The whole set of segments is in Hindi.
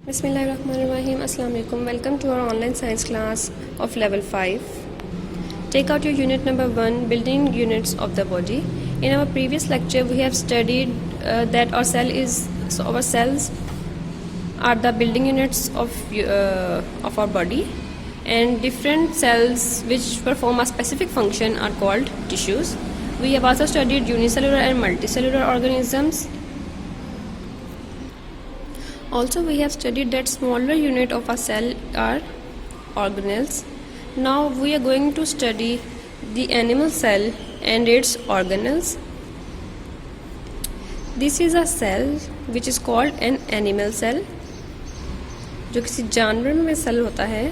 Bismillahirrahmanirrahim. Assalamu alaikum. Welcome to our online science class of level 5. Take out your unit number 1, building units of the body. In our previous lecture we have studied that our cells are the building units of our body, and different cells which perform a specific function are called tissues. We have also studied unicellular and multicellular organisms. Also we have studied that smaller unit of a cell are organelles. Now we are going to study the animal cell and its organelles. This is a cell which is called an animal cell. जो किसी जानवर में सेल होता है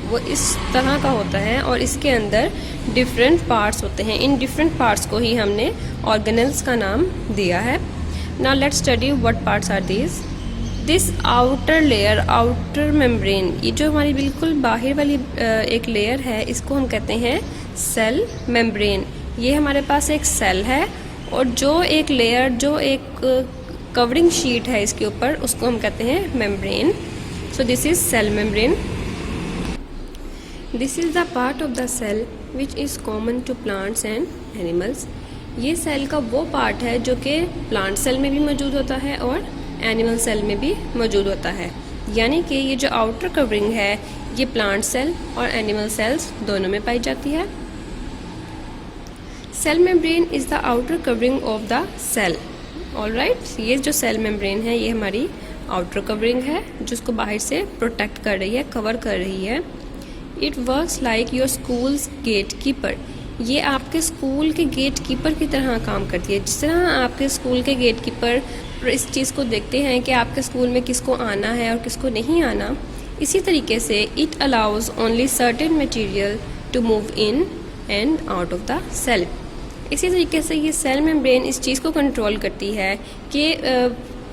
वो इस तरह का होता है और इसके अंदर डिफरेंट पार्ट्स होते हैं. इन डिफरेंट पार्ट्स को ही हमने ऑर्गेनल्स का नाम दिया है. Now let's study what parts are these. This outer layer, outer membrane, ये जो हमारी बिल्कुल बाहर वाली एक लेयर है इसको हम कहते हैं सेल मेम्ब्रेन. ये हमारे पास एक सेल है और जो एक लेयर, जो एक कवरिंग शीट है इसके ऊपर, उसको हम कहते हैं membrane. So this is cell membrane. This is the part of the cell which is common to plants and animals. ये सेल का वो पार्ट है जो कि प्लांट सेल में भी मौजूद होता है और एनिमल सेल में भी मौजूद होता है. यानी कि ये जो आउटर कवरिंग है ये प्लांट सेल और एनिमल सेल्स दोनों में पाई जाती है. Cell membrane is the outer covering of the cell. Alright, ये जो सेल मेम्ब्रेन है ये हमारी आउटर कवरिंग है जिसको बाहर से प्रोटेक्ट कर रही है, कवर कर रही है. It works like your school's gate keeper. ये आपके स्कूल के गेट कीपर की तरह काम करती है. जिस तरह आपके स्कूल के गेट कीपर इस चीज़ को देखते हैं कि आपके स्कूल में किसको आना है और किसको नहीं आना, इसी तरीके से it allows only certain material to move in and out of the cell. इसी तरीके से ये सेल मेम्ब्रेन इस चीज़ को कंट्रोल करती है कि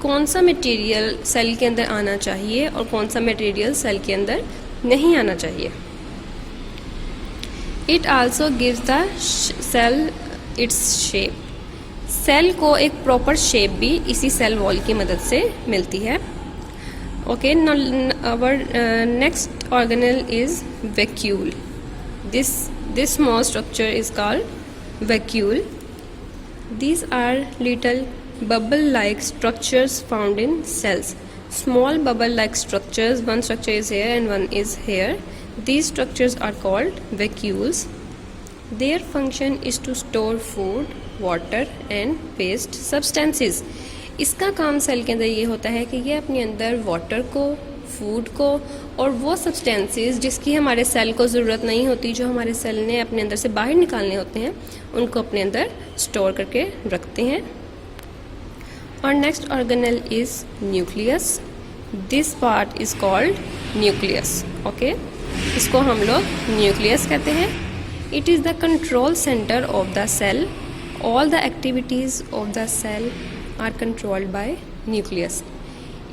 कौन सा मटेरियल सेल के अंदर आना चाहिए और कौन सा मटेरियल सेल के अंदर नहीं आना चाहिए. It also gives the cell its shape. Cell को एक प्रॉपर शेप भी इसी सेल वॉल की मदद से मिलती है. Okay, our next organelle is vacuole. This small structure is called vacuole. These are little bubble-like structures found in cells. Small bubble-like structures, one structure is here and one is here. These structures are called vacuoles. Their function is to store food, water and waste substances. इसका काम सेल के अंदर ये होता है कि ये अपने अंदर वाटर को, फूड को और वो सब्सटेंसेस जिसकी हमारे सेल को ज़रूरत नहीं होती, जो हमारे सेल ने अपने अंदर से बाहर निकालने होते हैं, उनको अपने अंदर स्टोर करके रखते हैं. और next organelle is nucleus. This part is called nucleus. Okay, इसको हम लोग न्यूक्लियस कहते हैं. It is the control centre of the cell. All the activities of the cell are controlled by nucleus.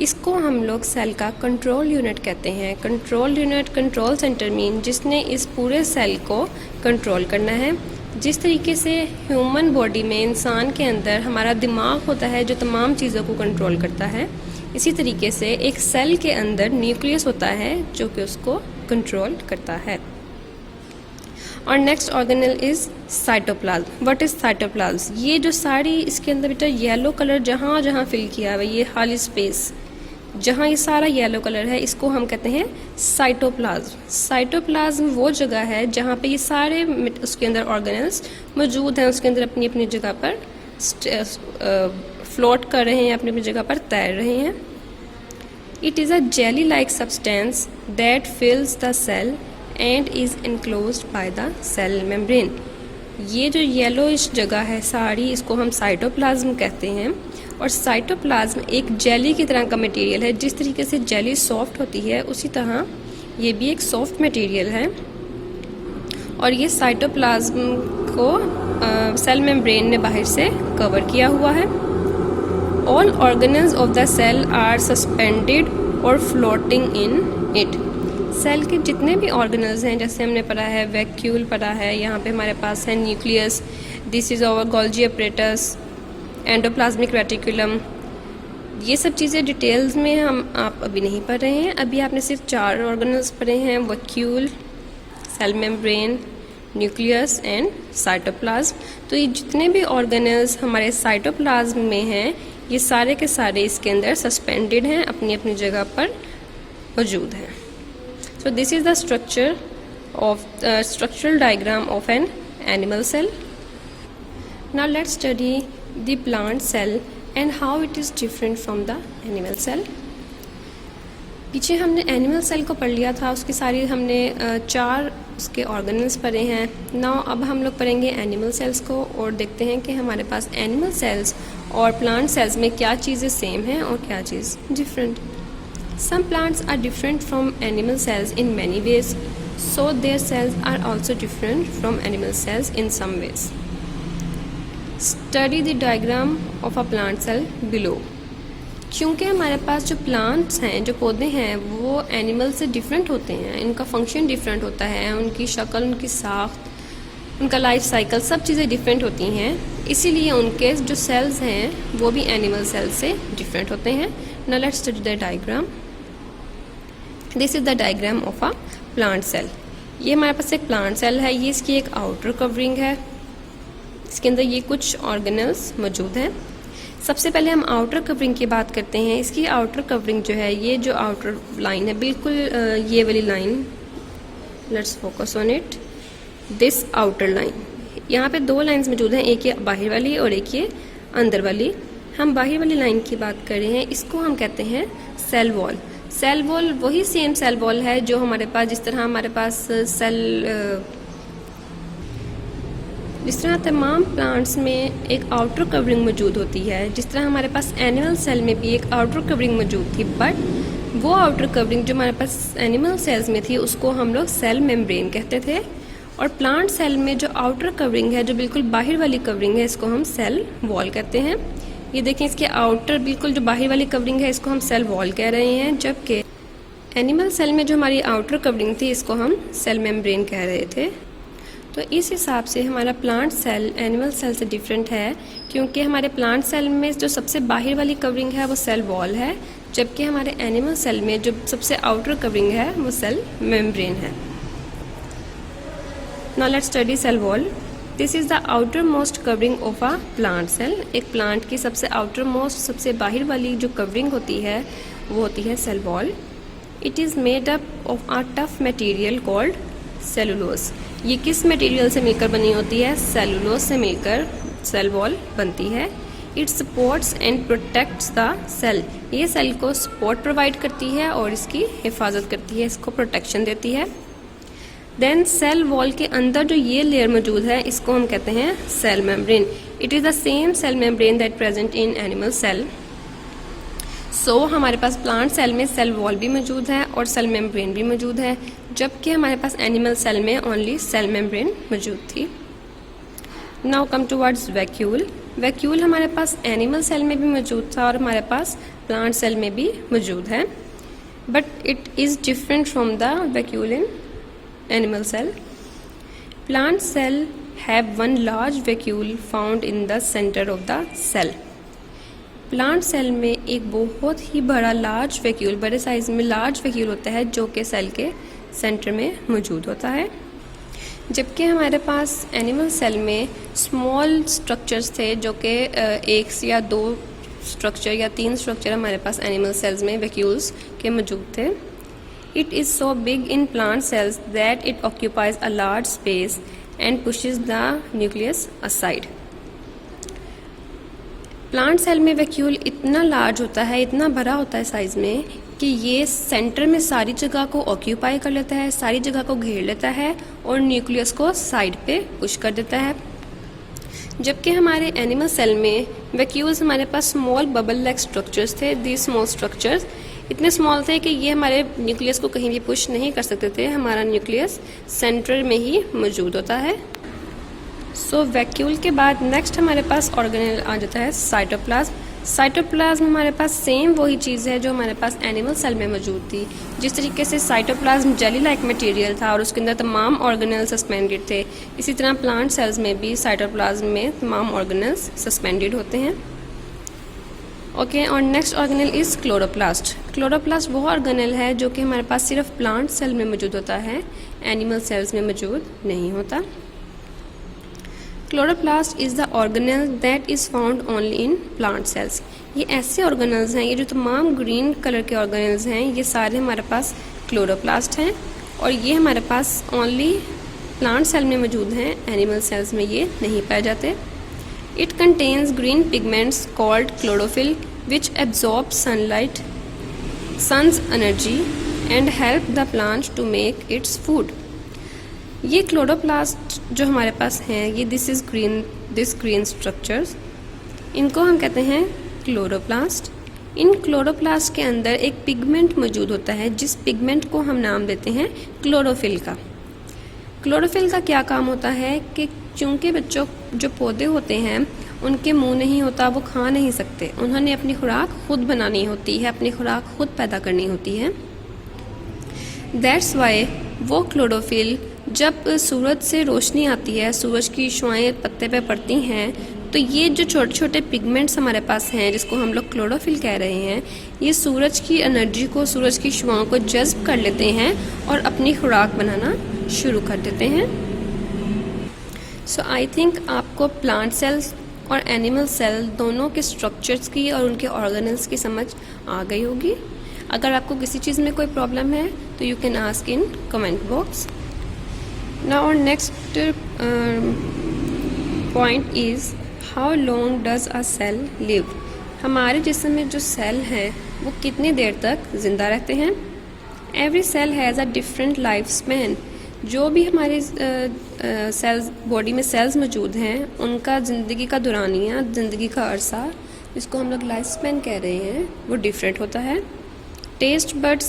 इसको हम लोग सेल का कंट्रोल यूनिट कहते हैं. Control unit, control centre mean जिसने इस पूरे सेल को कंट्रोल करना है. जिस तरीके से ह्यूमन बॉडी में, इंसान के अंदर हमारा दिमाग होता है जो तमाम चीज़ों को कंट्रोल करता है, इसी तरीके से एक सेल के अंदर न्यूक्लियस होता है जो कि उसको कंट्रोल करता है. और next organelle is cytoplasm. What is cytoplasm? ये जो सारी इसके अंदर बेटा येलो कलर जहाँ जहाँ फिल किया हुआ है, ये खाली स्पेस जहाँ ये सारा येलो कलर है, इसको हम कहते हैं साइटोप्लाज्म. साइटोप्लाज्म वो जगह है जहाँ पे ये सारे उसके अंदर ऑर्गेनल्स मौजूद हैं, उसके अंदर अपनी अपनी जगह पर फ्लोट कर रहे हैं, अपनी अपनी जगह पर तैर रहे हैं. It is a jelly like substance that fills the cell and is enclosed by the cell membrane. ये जो येलोइश जगह है सारी, इसको हम साइटोप्लाज्म कहते हैं. और साइटोप्लाज्म एक जेली की तरह का मटेरियल है. जिस तरीके से जेली सॉफ्ट होती है उसी तरह ये भी एक सॉफ्ट मटेरियल है. और ये साइटोप्लाज्म को सेल मेम्ब्रेन ने बाहर से कवर किया हुआ है. All organelles of the cell are suspended और फ्लोटिंग इन इट. सेल के जितने भी ऑर्गेनल्स हैं, जैसे हमने पढ़ा है वैक्यूल पढ़ा है, यहाँ पे हमारे पास है nucleus, this is our Golgi apparatus, endoplasmic reticulum, ये सब चीज़ें डिटेल्स में आप अभी नहीं पढ़ रहे हैं, अभी आपने सिर्फ 4 ऑर्गेनल्स पढ़े हैं, vacuole, cell membrane, nucleus and cytoplasm. तो ये जितने भी ऑर्गेनल्स हमारे साइटोप्लाज्म में हैं, ये सारे के सारे इसके अंदर सस्पेंडेड हैं, अपनी अपनी जगह पर मौजूद हैं। So this is the structural diagram of an animal cell. Now let's study the plant cell and how it is different from the animal cell. पीछे हमने एनिमल सेल को पढ़ लिया था, उसकी सारी हमने 4 उसके ऑर्गेनल्स पढ़े हैं। नाउ अब हम लोग पढ़ेंगे एनिमल सेल्स को और देखते हैं कि हमारे पास एनिमल सेल्स और प्लांट सेल्स में क्या चीज़ें सेम हैं और क्या चीज़ different. Some plants are different from animal cells in many ways, so their cells are also different from animal cells in some ways. Study the diagram of a plant cell below. क्योंकि हमारे पास जो प्लांट्स हैं, जो पौधे हैं, वो एनिमल से डिफरेंट होते हैं, इनका फंक्शन डिफरेंट होता है, उनकी शक्ल, उनकी साख्त, उनका लाइफ साइकिल, सब चीज़ें डिफरेंट होती हैं, इसीलिए उनके जो सेल्स हैं वो भी एनिमल सेल से डिफरेंट होते हैं। Now let's study the diagram. This is the diagram of a plant cell. ये हमारे पास एक प्लांट सेल है, ये इसकी एक आउटर कवरिंग है, इसके अंदर ये कुछ ऑर्गेनल्स मौजूद हैं। सबसे पहले हम आउटर कवरिंग की बात करते हैं। इसकी आउटर कवरिंग जो है, ये जो आउटर लाइन है, बिल्कुल ये वाली line, let's focus on it, this outer line. यहाँ पे 2 लाइंस मौजूद हैं, एक ये बाहर वाली और एक ये अंदर वाली। हम बाहर वाली लाइन की बात कर रहे हैं, इसको हम कहते हैं सेल वॉल। सेल वॉल वही सेम सेल वॉल है जो हमारे पास, जिस तरह हमारे पास जिस तरह तमाम प्लांट्स में एक आउटर कवरिंग मौजूद होती है, जिस तरह हमारे पास एनिमल सेल में भी एक आउटर कवरिंग मौजूद थी, बट वो आउटर कवरिंग जो हमारे पास एनिमल सेल्स में थी उसको हम लोग सेल मेम्ब्रेन कहते थे, और प्लांट सेल में जो आउटर कवरिंग है, जो बिल्कुल बाहर वाली कवरिंग है, इसको हम सेल वॉल कहते हैं। ये देखें, इसके आउटर बिल्कुल जो बाहर वाली कवरिंग है, इसको हम सेल वॉल कह रहे हैं, जबकि एनिमल सेल में जो हमारी आउटर कवरिंग थी, इसको हम सेल मेम्ब्रेन कह रहे थे। तो इस हिसाब से हमारा प्लांट सेल एनिमल सेल से डिफरेंट है, क्योंकि हमारे प्लांट सेल में जो सबसे बाहर वाली कवरिंग है वो सेल वॉल है, जबकि हमारे एनिमल सेल में जो सबसे आउटर कवरिंग है वो सेल मेम्ब्रेन है। Now let's study cell wall. This is the outermost covering of a plant cell. एक प्लांट की सबसे आउटर मोस्ट, सबसे बाहर वाली जो कवरिंग होती है वो होती है cell wall. It is made up of a tough material called cellulose. ये किस मटेरियल से मिलकर बनी होती है? सेलुलोज से मिलकर सेल वॉल बनती है। It supports and protects the cell. ये सेल को सपोर्ट प्रोवाइड करती है और इसकी हिफाजत करती है, इसको प्रोटेक्शन देती है। देन सेल वॉल के अंदर जो ये लेयर मौजूद है, इसको हम कहते हैं cell membrane. It is the same cell membrane that present in animal cell. So हमारे पास प्लांट सेल में सेल वॉल भी मौजूद है और सेल मेम्ब्रेन भी मौजूद है, जबकि हमारे पास एनिमल सेल में ओनली सेल मेम्ब्रेन मौजूद थी। Now come towards vacuole. Vacuole हमारे पास एनिमल सेल में भी मौजूद था और हमारे पास प्लांट सेल में भी मौजूद है, but it is different from the vacuole in animal cell. Plant cell have one large vacuole found in the center of the cell. Plant cell में एक बहुत ही बड़ा लार्ज वैक्यूल, बड़े साइज में लार्ज वैक्यूल होता है जो कि सेल के सेंटर में मौजूद होता है, जबकि हमारे पास एनिमल सेल में स्मॉल स्ट्रक्चर्स थे जो कि 1 या 2 स्ट्रक्चर या 3 स्ट्रक्चर हमारे पास एनिमल सेल्स में वैक्यूल्स के मौजूद थे। It is so big in plant cells that it occupies a large space and pushes the nucleus aside. Plant cell में वैक्यूल इतना लार्ज होता है, इतना बड़ा होता है साइज में, कि ये सेंटर में सारी जगह को ऑक्यूपाई कर लेता है, सारी जगह को घेर लेता है और न्यूक्लियस को साइड पे पुश कर देता है। जबकि हमारे एनिमल सेल में वैक्यूल्स हमारे पास स्मॉल बबल लाइक स्ट्रक्चर्स थे। दीज स्मॉल स्ट्रक्चर्स इतने स्मॉल थे कि ये हमारे न्यूक्लियस को कहीं भी पुश नहीं कर सकते थे, हमारा न्यूक्लियस सेंटर में ही मौजूद होता है। सो वैक्यूल के बाद नेक्स्ट हमारे पास ऑर्गेनेल आ जाता है साइटोप्लाज्म। साइटोप्लाज्म हमारे पास सेम वही चीज़ है जो हमारे पास एनिमल सेल में मौजूद थी। जिस तरीके से साइटोप्लाज्म जेली लाइक मटेरियल था और उसके अंदर तमाम ऑर्गेनल सस्पेंडेड थे, इसी तरह प्लांट सेल्स में भी साइटोप्लाज्म में तमाम ऑर्गेनल्स सस्पेंडेड होते हैं। ओके, और next organelle is chloroplast. Chloroplast वो ऑर्गेनल है जो कि हमारे पास सिर्फ प्लांट सेल में मौजूद होता है, एनिमल सेल्स में मौजूद नहीं होता। Chloroplast is the organelle that is found only in plant cells. ये ऐसे ऑर्गेनल्स हैं, ये जो तमाम ग्रीन कलर के ऑर्गेनल्स हैं, ये सारे हमारे पास क्लोरोप्लास्ट हैं और ये हमारे पास ओनली प्लांट सेल में मौजूद हैं, एनिमल सेल्स में ये नहीं पाए जाते। It contains green pigments called chlorophyll which absorb sun's energy and help the plant to make its food. ये क्लोरोप्लास्ट जो हमारे पास हैं, ये दिस ग्रीन स्ट्रक्चर्स, इनको हम कहते हैं क्लोरोप्लास्ट। इन क्लोरोप्लास्ट के अंदर एक पिगमेंट मौजूद होता है जिस पिगमेंट को हम नाम देते हैं क्लोरोफिल का। क्लोरोफिल का क्या काम होता है कि चूँकि बच्चों जो पौधे होते हैं उनके मुंह नहीं होता, वो खा नहीं सकते, उन्होंने अपनी खुराक खुद बनानी होती है, अपनी खुराक खुद पैदा करनी होती है। दैट्स वाई वो क्लोरोफिल जब सूरज से रोशनी आती है, सूरज की शुआएं पत्ते पे पड़ती हैं, तो ये जो छोटे छोटे पिगमेंट्स हमारे पास हैं जिसको हम लोग क्लोरोफिल कह रहे हैं, ये सूरज की एनर्जी को, सूरज की शुआओं को जज्ब कर लेते हैं और अपनी खुराक बनाना शुरू कर देते हैं। सो आई थिंक आपको प्लांट सेल्स और एनिमल सेल दोनों के स्ट्रक्चर्स की और उनके ऑर्गेनल्स की समझ आ गई होगी। अगर आपको किसी चीज़ में कोई प्रॉब्लम है तो you can ask in comment box. Now next point is how long does a cell live. हमारे जिस्म में जो सेल हैं वो कितनी देर तक ज़िंदा रहते हैं। Every cell has a different life span. जो भी हमारे सेल्स बॉडी में सेल्स मौजूद हैं उनका ज़िंदगी का दौरानिया, ज़िंदगी का अरसा, जिसको हम लोग लाइफ स्पैन कह रहे हैं, वो डिफरेंट होता है। Taste bud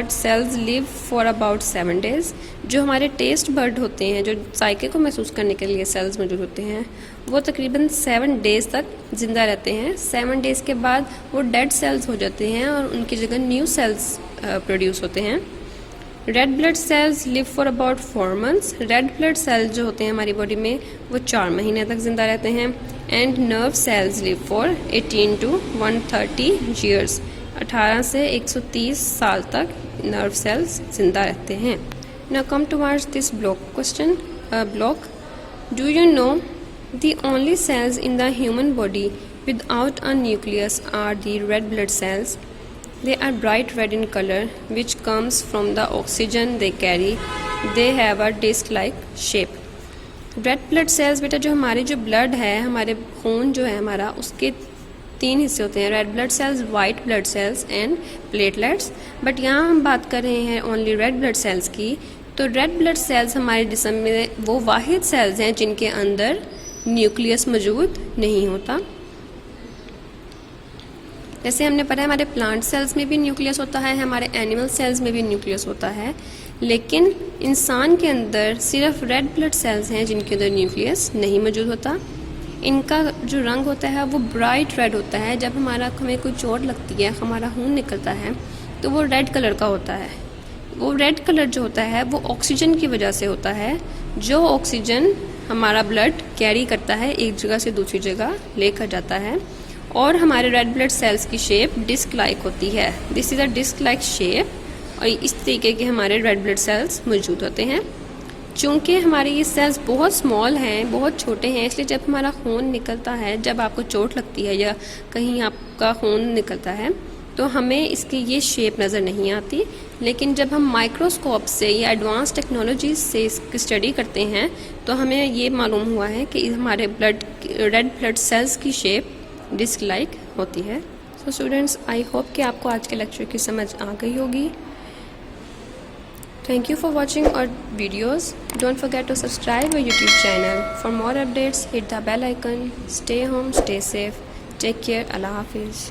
cells live for about 7 days। जो हमारे टेस्ट बर्ड होते हैं, जो जायके को महसूस करने के लिए सेल्स मौजूद होते हैं, वो तकरीबन 7 days तक ज़िंदा रहते हैं। 7 days के बाद वो डेड सेल्स हो जाते हैं और उनकी जगह न्यू सेल्स प्रोड्यूस होते हैं। Red blood sales live for about 4 months। Red blood sales जो होते हैं हमारी बॉडी में वो 4 महीने तक ज़िंदा रहते हैं। And nerve cells live for 18 to 130 years। 18 से 130 साल तक नर्व सेल्स ज़िंदा रहते हैं। Now come towards this block. Do you know the only cells in the human body without a nucleus are the red blood cells? They are bright red in color, which comes from the oxygen they carry. They have a disc-like shape. Red blood cells, बेटा जो हमारे जो ब्लड है, हमारे खून जो है हमारा, उसके 3 हिस्से होते हैं, red blood sales, white blood cells and platelets. But यहाँ हम बात कर रहे हैं ओनली रेड ब्लड सेल्स की। तो रेड ब्लड सेल्स हमारे जिस्म में वो वाहिद सेल्स हैं जिनके अंदर न्यूक्लियस मौजूद नहीं होता। जैसे हमने पढ़ा है हमारे प्लांट सेल्स में भी न्यूक्लियस होता है, हमारे एनिमल सेल्स में भी न्यूक्लियस होता है, लेकिन इंसान के अंदर सिर्फ रेड ब्लड सेल्स हैं जिनके अंदर न्यूक्लियस नहीं मौजूद होता। इनका जो रंग होता है वो ब्राइट रेड होता है। जब हमें कोई चोट लगती है, हमारा खून निकलता है, तो वो रेड कलर का होता है। वो रेड कलर जो होता है वो ऑक्सीजन की वजह से होता है, जो ऑक्सीजन हमारा ब्लड कैरी करता है, एक जगह से दूसरी जगह लेकर जाता है। और हमारे रेड ब्लड सेल्स की शेप डिस्क लाइक होती है। This is a disc like shape, और इस तरीके के हमारे रेड ब्लड सेल्स मौजूद होते हैं। चूँकि हमारे ये सेल्स बहुत स्मॉल हैं, बहुत छोटे हैं, इसलिए जब हमारा खून निकलता है, जब आपको चोट लगती है या कहीं आपका खून निकलता है, तो हमें इसकी ये शेप नज़र नहीं आती। लेकिन जब हम माइक्रोस्कोप से या एडवांस टेक्नोलॉजीज से इसकी स्टडी करते हैं तो हमें ये मालूम हुआ है कि हमारे रेड ब्लड सेल्स की शेप डिस्क लाइक होती है। सो स्टूडेंट्स, आई होप कि आपको आज के लेक्चर की समझ आ गई होगी। Thank you for watching our videos. Don't forget to subscribe our YouTube channel. For more updates, hit the bell icon. Stay home, stay safe. Take care. Allah Hafiz.